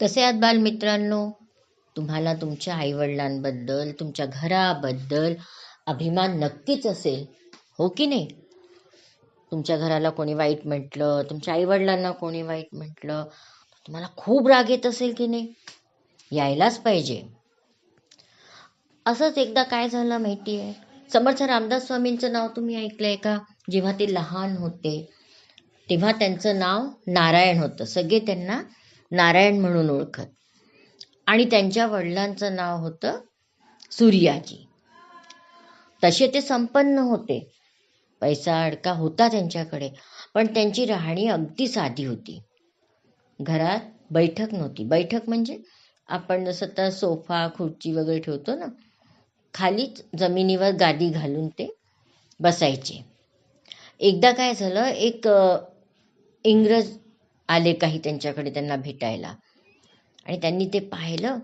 कसे आहात बालमित्रांनो? तुम्हाला तुमच्या आईवडिलांबद्दल, तुमच्या घराबद्दल अभिमान नक्कीच असेल, हो की नाही? तुमच्या घराला कोणी वाईट म्हटलं, तुमच्या आईवडिलांना कोणी वाईट म्हटलं, तुम्हाला खूप राग येत असेल की नाही? यायलाच पाहिजे. असंच एकदा काय झालं माहिती आहे? समर्थ रामदास स्वामींचं नाव तुम्ही ऐकलंय का? जेव्हा ते लहान होते तेव्हा त्यांचं नाव नारायण होतं. सगळे त्यांना नारायण म्हणून ओळखत. आणि त्यांच्या वडिलांचं नाव होतं सूर्याजी. तसे ते संपन्न होते, पैसा अडका होता त्यांच्याकडे, पण त्यांची राहणी अगदी साधी होती. घरात बैठक नव्हती. बैठक म्हणजे आपण जसं तर सोफा खुर्ची वगैरे ठेवतो ना, खालीच जमिनीवर गादी घालून ते बसायचे. एकदा काय झालं, एक इंग्रज आले काही त्यांच्याकडे त्यांना भेटायला, आणि त्यांनी ते पाहिलं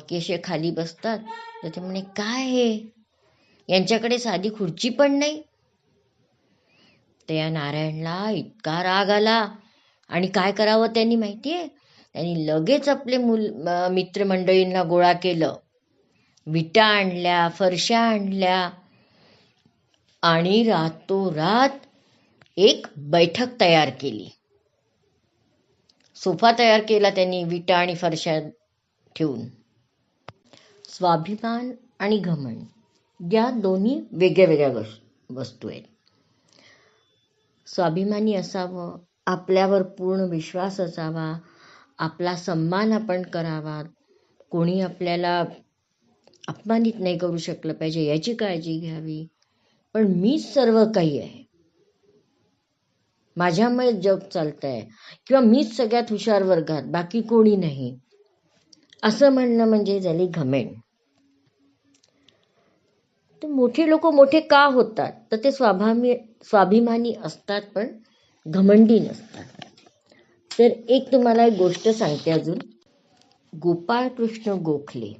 की असे खाली बसतात. तर ते म्हणे, काय हे, यांच्याकडे साधी खुर्ची पण नाही. तर या नारायणला इतका राग आला, आणि काय करावं त्यांनी माहिती आहे? त्यांनी लगेच आपले मित्रमंडळींना गोळा केलं, विटा आणल्या, फरशा आणल्या, आणि रातोरात एक बैठक तयार केली. सोफा तयार केला त्यांनी विटा आणि फरशा ठेवून. स्वाभिमान आणि घमंड या दोन्ही वेगळ्या वेगळ्या वस्तू आहेत. स्वाभिमानी असावं, आपल्यावर पूर्ण विश्वास असावा, आपला सन्मान आपण करावा, कोणी आपल्याला अपमानित नाही करू शकलं पाहिजे याची काळजी घ्यावी. पण मीच सर्व काही आहे, माझ्यामुळे जग चालतंय, किंवा मीच सगळ्यात हुशार वर्गात, बाकी कोणी नाही, असं म्हणणं म्हणजे झाली घमेंड. तर मोठे लोक मोठे का होतात? तर ते स्वाभिमानी असतात, पण घमंडी नसतात. तर एक तुम्हाला एक गोष्ट सांगते अजून. गोपाळकृष्ण गोखले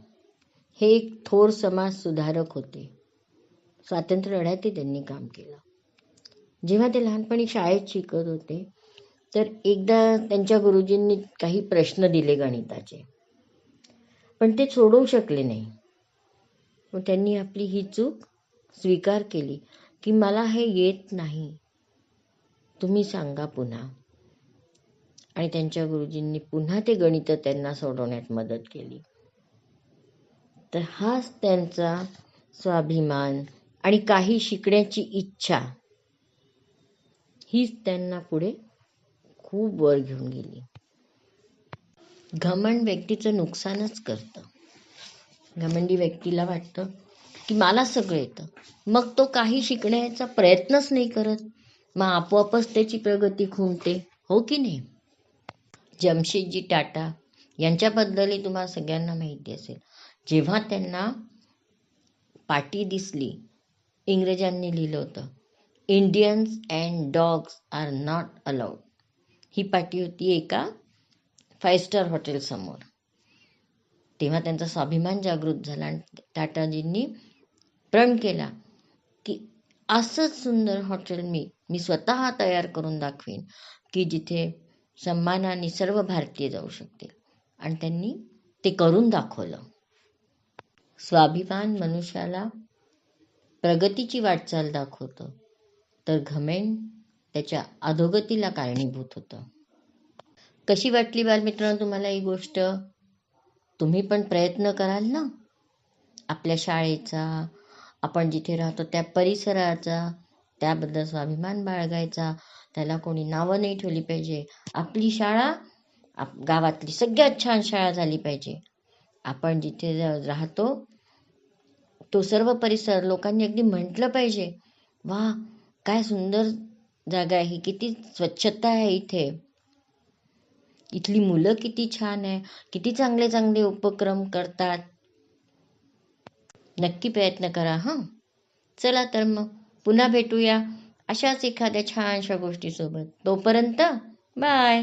हे एक थोर समाज सुधारक होते. स्वातंत्र्य लढ्यातही त्यांनी काम केलं. जेव्हा ते लहानपणी शाळेत शिकत होते, तर एकदा त्यांच्या गुरुजींनी काही प्रश्न दिले गणिताचे, पण ते सोडवू शकले नाही. मग त्यांनी आपली ही चूक स्वीकार केली की मला हे येत नाही, तुम्ही सांगा पुन्हा. आणि त्यांच्या गुरुजींनी पुन्हा ते गणित त्यांना सोडवण्यात मदत केली. तर हाच त्यांचा स्वाभिमान आणि काही शिकण्याची इच्छा, हीच त्यांना पुढे खूप वर घेऊन गेली. घमंड व्यक्तीचं नुकसानच करतं. घमंडी व्यक्तीला वाटतं की मला सगळं येतं, मग तो काही शिकण्याचा प्रयत्नच नाही करत, मग आपोआपच त्याची प्रगती खुंटते, हो की नाही? जमशेदजी टाटा यांच्याबद्दलही तुम्हाला सगळ्यांना माहिती असेल. जेव्हा त्यांना पाटी दिसली, इंग्रजांनी लिहिलं होतं, Indians and dogs are not allowed. ही पाटी होती एका 5 स्टार हॉटेल समोर. तेव्हा त्यांचा स्वाभिमान जागृत झाला, आणि टाटाजींनी प्रण केला की असंच सुंदर हॉटेल मी स्वतः तयार करून दाखवेन की जिथे सन्मानाने सर्व भारतीय जाऊ शकतील. आणि त्यांनी ते करून दाखवलं. स्वाभिमान मनुष्याला प्रगतीची वाटचाल दाखवतं, तर घमेंड त्याच्या अधोगतीला कारणीभूत होतं. कशी वाटली बालमित्रांनो तुम्हाला ही गोष्ट? तुम्ही पण प्रयत्न कराल ना आपल्या शाळेचा, आपण जिथे राहतो त्या परिसराचा, त्याबद्दल स्वाभिमान बाळगायचा. त्याला कोणी नावं नाही ठेवली पाहिजे. आपली शाळा गावातली सगळ्यात छान शाळा झाली पाहिजे. आपण जिथे राहतो तो सर्व परिसर लोकांनी अगदी म्हटलं पाहिजे, वा काय सुंदर जागा आहे, किती स्वच्छता आहे इथे, इथली मुलं किती छान आहे, किती चांगले चांगले उपक्रम करतात. नक्की प्रयत्न करा हां. चला तर मग पुन्हा भेटूया अशाच एखाद्या छानशा गोष्टीसोबत. तोपर्यंत बाय.